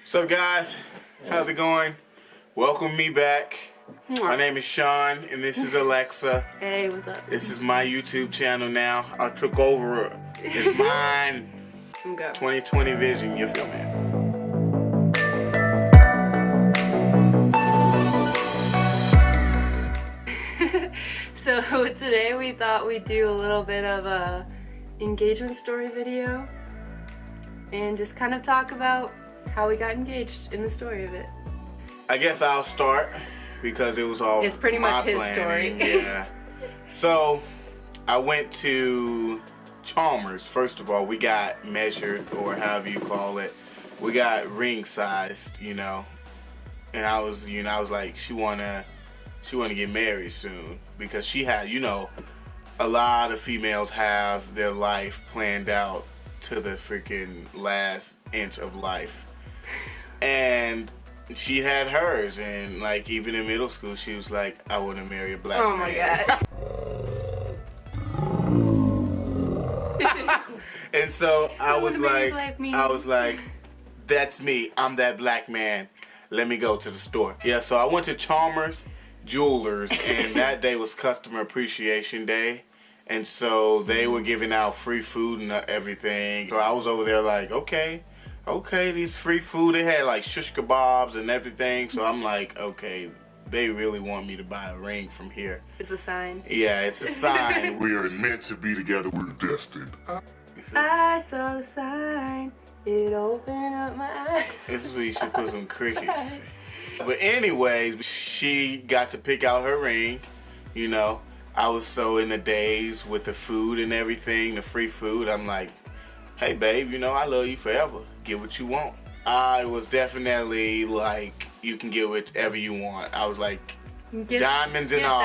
So guys, how's it going? Welcome me back. My name is Sean and this is Alexa. Hey, what's up? This is my YouTube channel now. I took over. It's mine. 2020 vision, you feel me? So today we thought we'd do a little bit of a engagement story video and just kind of talk about how we got engaged in the story of it. I guess I'll start because it was all It's pretty much his planning. story. Yeah. So I went to Chalmers. First of all, we got measured, or however you call it. We got ring sized, you know. And I was like, she wanna get married soon because she had, you know, a lot of females have their life planned out to the freaking last inch of life. And she had hers, and like even in middle school she was like, I want to marry a black man. Oh my god. And so I was like, like, that's me. I'm that black man. Let me go to the store. Yeah, so I went to Chalmers Jewelers, and that day was Customer Appreciation Day. And so they were giving out free food and everything. So I was over there like, okay, these free food. They had like shish kebabs and everything. So I'm like, okay, they really want me to buy a ring from here. it's a sign. Yeah, it's a sign. We are meant to be together. We're destined. I saw the sign. It opened up my eyes. This is where you should put some crickets. But anyways, she got to pick out her ring. You know, I was so in the daze with the food and everything, the free food. I'm like, hey babe, you know, I love you forever. Get what you want. I was definitely like, you can get whatever you want. I was like, diamonds and all.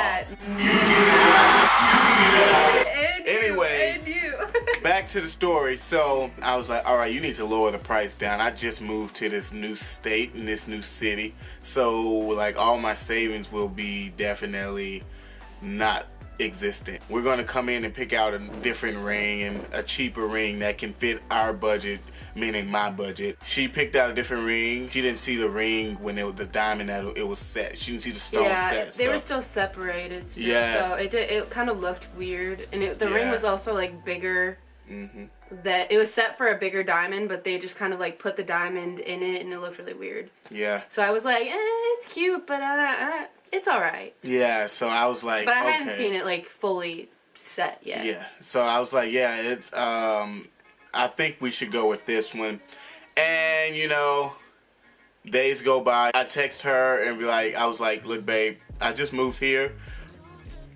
Anyways, back to the story. So I was like, all right, you need to lower the price down. I just moved to this new state in this new city. So like all my savings will be definitely not existent. We're gonna come in and pick out a different ring and a cheaper ring that can fit our budget, meaning my budget. She picked out a different ring. She didn't see the ring when the diamond that it was set. She didn't see the stone set. Yeah, they were still separated. Still, yeah. So it kind of looked weird, and the ring was also like bigger. That it was set for a bigger diamond, but they just kind of like put the diamond in it, and it looked really weird. Yeah. So I was like, it's cute, but it's all right. Yeah. So I was like, but I okay. hadn't seen it like fully set yet. Yeah. So I was like, yeah, it's I think we should go with this one. And you know, days go by. I text her and be like, I was like, look, babe, I just moved here.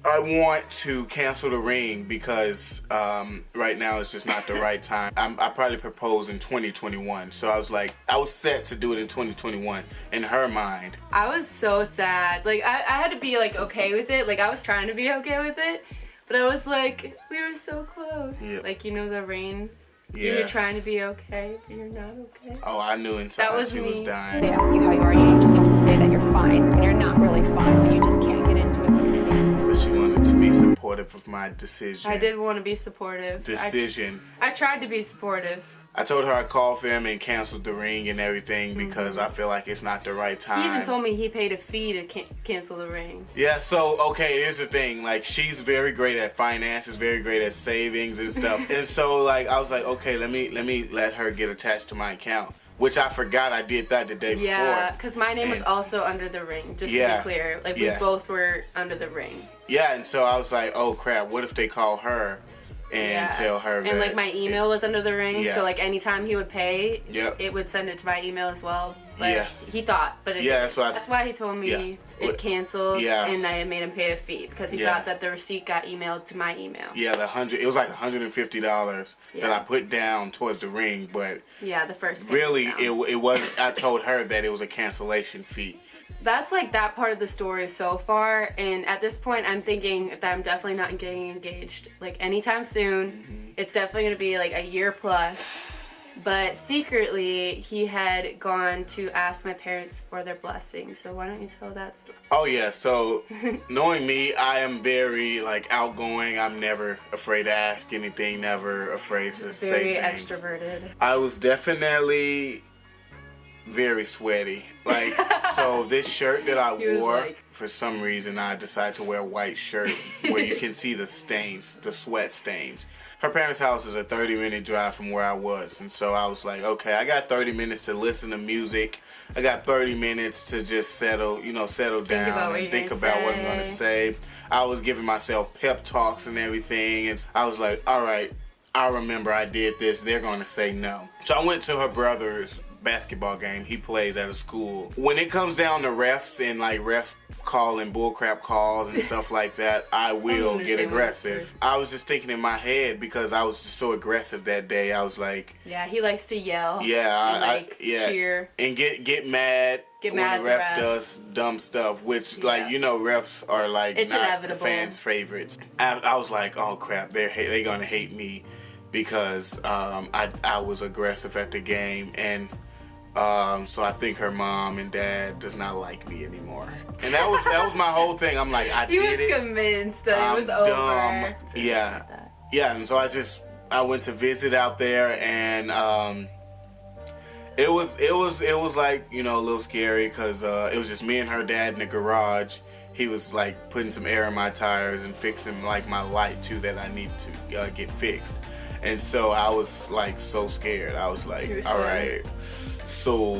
I want to cancel the ring because right now it's just not the right time. I probably propose in 2021. So I was like, I was set to do it in 2021 in her mind. I was so sad. Like I had to be like okay with it. Like I was trying to be okay with it, but I was like, we were so close. Yeah. Like, you know, the rain. Yeah. You're trying to be okay, but you're not okay. Oh, I knew inside That was she me. was dying. They ask you how you are, you just have to say that you're fine when you're not really fine, but you just can't get into it. But she wanted to be supportive of my decision. I did want to be supportive. Decision. I tried to be supportive. I told her I called for him and canceled the ring and everything because I feel like it's not the right time. He even told me he paid a fee to cancel the ring. Yeah, so, okay, here's the thing. Like, she's very great at finances, very great at savings and stuff. And so, like, I was like, okay, let me let her get attached to my account. Which I forgot I did that the day before. Yeah, because my name was also under the ring, just to be clear. Like, we both were under the ring. Yeah, and so I was like, oh, crap, what if they call her and tell her that... And, like, my email was under the ring, so, like, anytime he would pay, Yep. it would send it to my email as well. But he thought, but it Yeah, didn't. That's why he told me it canceled, and I made him pay a fee, because he thought that the receipt got emailed to my email. Yeah, it was like $150 that I put down towards the ring, but yeah, the first really it wasn't. I told her that it was a cancellation fee. That's like that part of the story so far, and at this point I'm thinking that I'm definitely not getting engaged like anytime soon. It's definitely going to be like a year plus. But secretly, he had gone to ask my parents for their blessing. So why don't you tell that story? Oh yeah, so knowing me, I am very like outgoing. I'm never afraid to ask anything, never afraid to say things. Very extroverted. I was definitely very sweaty. Like, so this shirt that I He was wore, like- for some reason, I decided to wear a white shirt where you can see the stains, the sweat stains. Her parents' house is a 30-minute drive from where I was. And so I was like, okay, I got 30 minutes to listen to music. I got 30 minutes to just settle down and think about what I'm going to say. I was giving myself pep talks and everything. And I was like, all right, I remember I did this. They're going to say no. So I went to her brother's basketball game. He plays at a school. When it comes down to refs and like refs calling bullcrap calls and stuff like that, I will get aggressive. I was just thinking in my head because I was just so aggressive that day. I was like, Yeah, he likes to yell. yeah, and, cheer. and get mad. When mad the at the ref refs. does dumb stuff, which Yeah. like refs are like It's not inevitable. the fans' favorites. I was like, oh crap, they gonna hate me because I was aggressive at the game, and so I think her mom and dad does not like me anymore. And that was my whole thing. I'm like, I He did was it. convinced that I'm it was over. dumb. So Yeah. like that. Yeah, and so I went to visit out there, and it was like, a little scary because it was just me and her dad in the garage. He was like putting some air in my tires and fixing like my light too that I need to get fixed. And so I was like so scared. I was like, You were all scared. right. So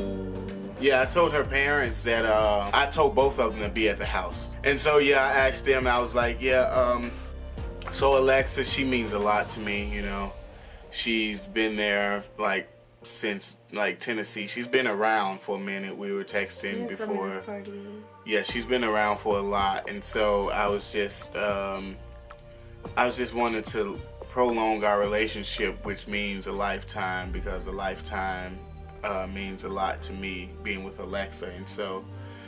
yeah, I told her parents that I told both of them to be at the house. And so yeah, I asked them. I was like, yeah. So Alexa, she means a lot to me. She's been there like since like Tennessee. She's been around for a minute. We were texting Yeah, some of his before. party. Yeah, she's been around for a lot, and so I was just wanting to prolong our relationship, which means a lifetime, because a lifetime means a lot to me, being with Alexa. And so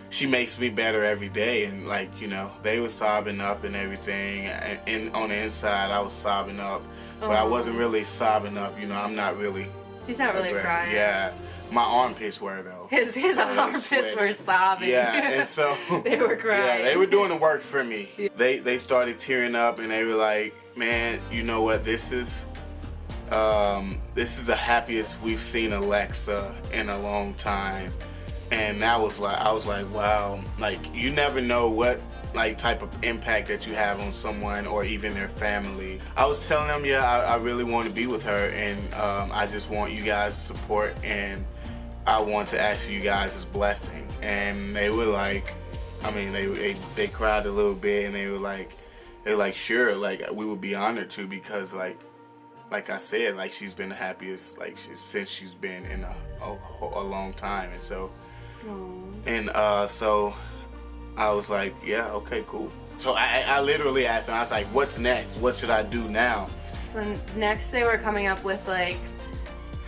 she makes me better every day, and like they were sobbing up and everything, and on the inside I was sobbing up, but I wasn't really sobbing up. I'm not really. He's not really aggressive. crying. Yeah, my armpits were though. His So they were armpits sweaty. were sobbing. Yeah, and so They were crying. Yeah, they were doing the work for me. They started tearing up, and they were like, "Man, you know what? This is the happiest we've seen Alexa in a long time." And that was like, I was like, wow, like you never know what like type of impact that you have on someone or even their family. I was telling them, yeah, I really want to be with her, and I just want you guys' support, and I want to ask for you guys' blessing. And they were like, I mean, they cried a little bit, and they were like, sure, like we would be honored to, because like I said, like she's been the happiest since she's been in a long time. And so so I was like, yeah, okay, cool. So I literally asked him, I was like, what's next? What should I do now? So next they were coming up with like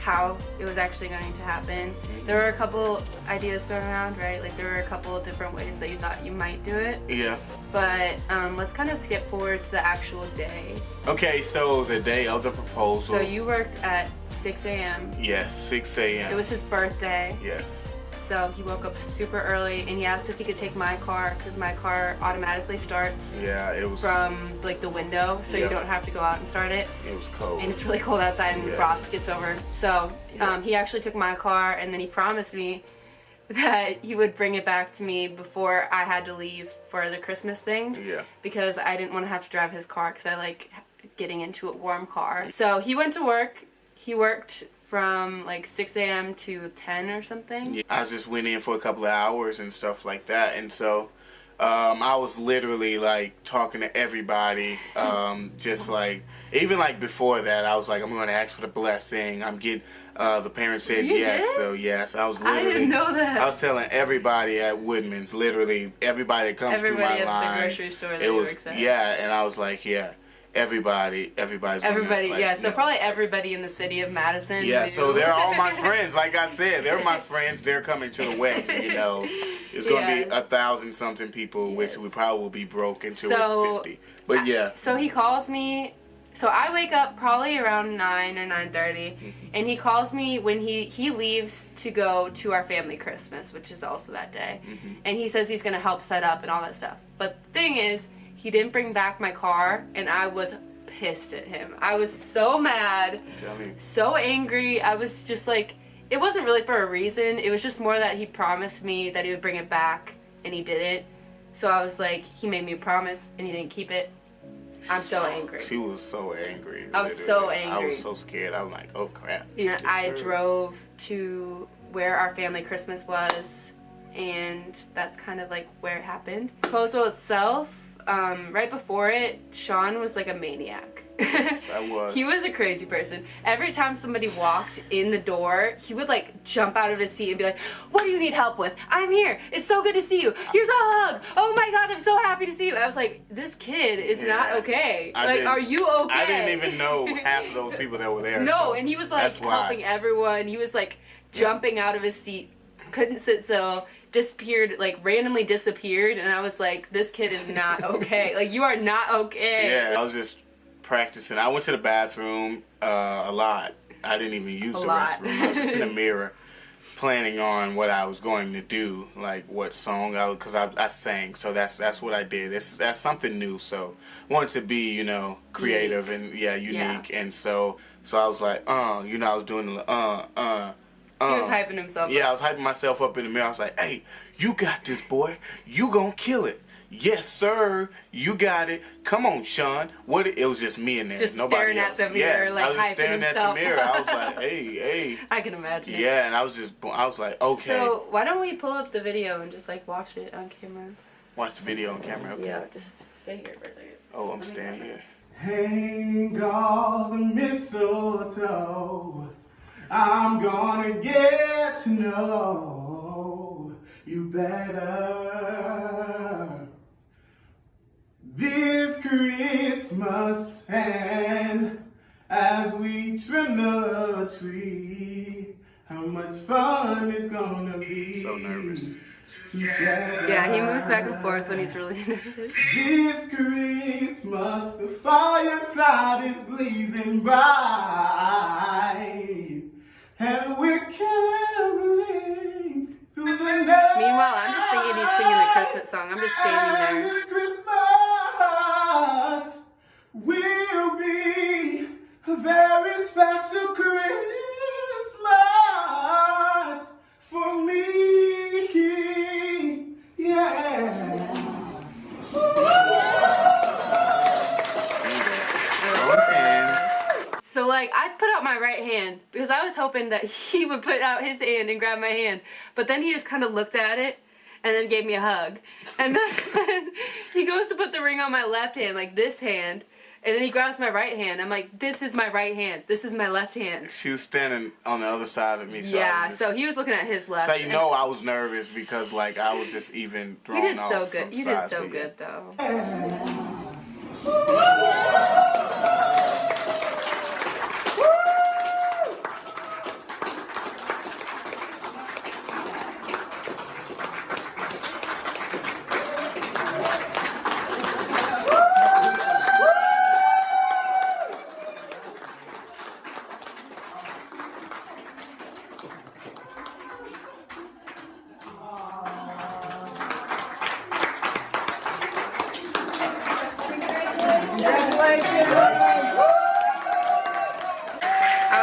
how it was actually going to happen. There were a couple ideas thrown around, right? Like there were a couple of different ways that you thought you might do it. Yeah. But let's kind of skip forward to the actual day. Okay, so the day of the proposal. So you worked at 6 a.m. Yes, 6 a.m. It was his birthday. Yes. So he woke up super early, and he asked if he could take my car, because my car automatically starts Yeah, it was. from like the window, so Yeah. you don't have to go out and start it. It was cold. And it's really cold outside, and Yes. frost gets over. So Yeah. he actually took my car, and then he promised me that he would bring it back to me before I had to leave for the Christmas thing. Yeah. Because I didn't want to have to drive his car, because I like getting into a warm car. So he went to work. He worked from like 6 a.m. to 10 or something. Yeah, I just went in for a couple of hours and stuff like that, and so I was literally like talking to everybody, just like even like before that, I was like, I'm going to ask for the blessing. I'm getting the parents said You yes, did? so yes. I was I literally. didn't know that. I was telling everybody at Woodman's, literally everybody that comes Everybody through my at the line. grocery store that it he was works at. yeah, and I was like, yeah, everybody's gonna, Everybody, like, yeah. So probably everybody in the city of Madison. yeah, knew. so they're all my friends. Like I said, they're my friends. They're coming to the wedding. It's gonna be Yes. 1,000-something people, which Yes. we probably will be broke until So- we're 50. But yeah, So he calls me. So I wake up probably around 9 or 9:30, and he calls me when he leaves to go to our family Christmas, which is also that day. And he says he's gonna help set up and all that stuff. But the thing is, he didn't bring back my car, and I was pissed at him. I was so mad, tell me. so angry. I was just like, it wasn't really for a reason. It was just more that he promised me that he would bring it back, and he didn't. So I was like, he made me a promise, and he didn't keep it. I'm so angry. She was so angry. I was so angry. I was so scared. I was like, oh crap. And I drove to where our family Christmas was, and that's kind of like where it happened. The proposal itself, right before it, Sean was like a maniac. Yes, I was. He was a crazy person. Every time somebody walked in the door, he would like jump out of his seat and be like, what do you need help with? I'm here. It's so good to see you. Here's a hug. Oh my God, I'm so happy to see you. I was like, this kid is not okay. Like, are you okay? I didn't even know half of those people that were there. No, so and he was like helping everyone. He was like jumping out of his seat, couldn't sit still, disappeared, like randomly disappeared, and I was like, this kid is not okay. Like, you are not okay. Yeah, I was just practicing. I went to the bathroom a lot. I didn't even use the restroom. I was just in the mirror planning on what I was going to do, like what song because I sang, so that's what I did. That's something new, so I wanted to be, you know, creative and unique, and so I was like, you know, I was doing the He was hyping himself up. I was hyping myself up in the mirror. I was like, hey, you got this, boy. You gonna kill it. Yes, sir. You got it. Come on, Sean. It was just me in there. Just Nobody staring else. at the mirror, like I was just hyping staring himself. at the mirror. I was like, hey. I can imagine it. Yeah, and I was like, okay. So why don't we pull up the video and just like watch it on camera? Watch the video on camera, okay. Yeah, just stay here for a second. Oh, I'm staying here. Hang all the mistletoe. I'm gonna get to know you better this Christmas, and as we trim the tree, how much fun it's gonna be. So nervous. Together. Yeah, he moves back and forth when he's really nervous. This Christmas, the fireside is blazing bright, and we're caroling through the night. Meanwhile, I'm just thinking he's singing the Christmas song. I'm just standing there. This Christmas will be a very special Christmas for me. Yeah. So like, I put out my right hand because I was hoping that he would put out his hand and grab my hand. But then he just kind of looked at it and then gave me a hug. And then he goes to put the ring on my left hand, like this hand. And then he grabs my right hand. I'm like, this is my right hand. This is my left hand. She was standing on the other side of me. So so he was looking at his left. So you know I was nervous because like I was just even thrown off. You did so good. You did so good though.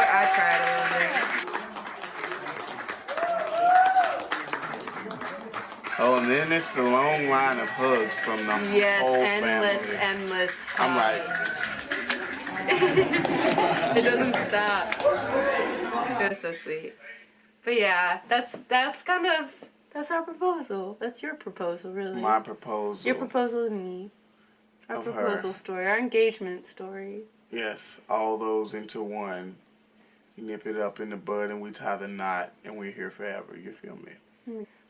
I cried a little bit. Oh, and then it's the long line of hugs from the whole endless, family. endless hugs. I'm like, it doesn't stop. It was so sweet. But yeah, that's our proposal. That's your proposal, really. my proposal. Your proposal to me. Our Of her. proposal story. Our engagement story. Yes, all those into one. You nip it up in the bud and we tie the knot and we're here forever. You feel me?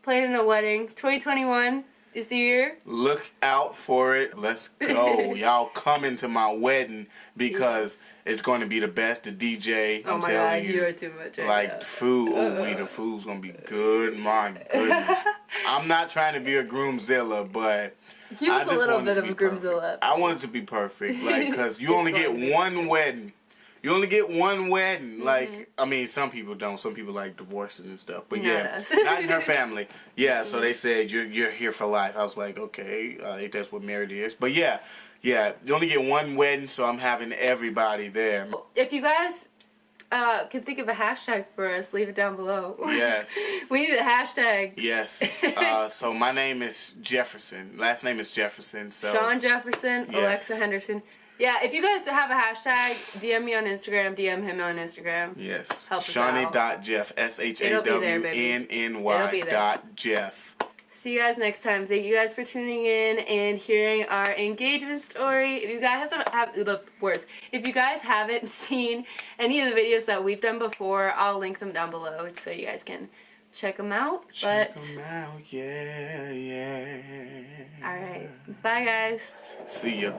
Planning a wedding. 2021 is the year. Look out for it. Let's go. Y'all coming to my wedding because it's going to be the best. The DJ, Oh I'm my telling God, you. you're too much. Right Like now. food, the food's gonna be good. My goodness, I'm not trying to be a groomzilla, but He was I a just little want it bit to of a be perfect. groomzilla. I want it to be perfect, like because you It's only going to get be. one wedding. You only get one wedding. Like I mean, some people don't. Some people like divorces and stuff. But Not yeah, us. not in her family. Yeah, so they said you're here for life. I was like, okay, I think that's what married is. But yeah, you only get one wedding, so I'm having everybody there. If you guys can think of a hashtag for us, leave it down below. Yes. We need a hashtag. Yes. So my name is Jefferson. Last name is Jefferson. So Sean Jefferson, Yes. Alexa Henderson. Yeah, if you guys have a hashtag, DM me on Instagram, DM him on Instagram. yes. Help us Shawnee.Jeff. It'll be there, baby. It'll be there. SHAWNNY.Jeff. See you guys next time. Thank you guys for tuning in and hearing our engagement story. If you guys if you guys haven't seen any of the videos that we've done before, I'll link them down below so you guys can check them out. Check 'em out. Yeah. Alright. Bye guys. See ya.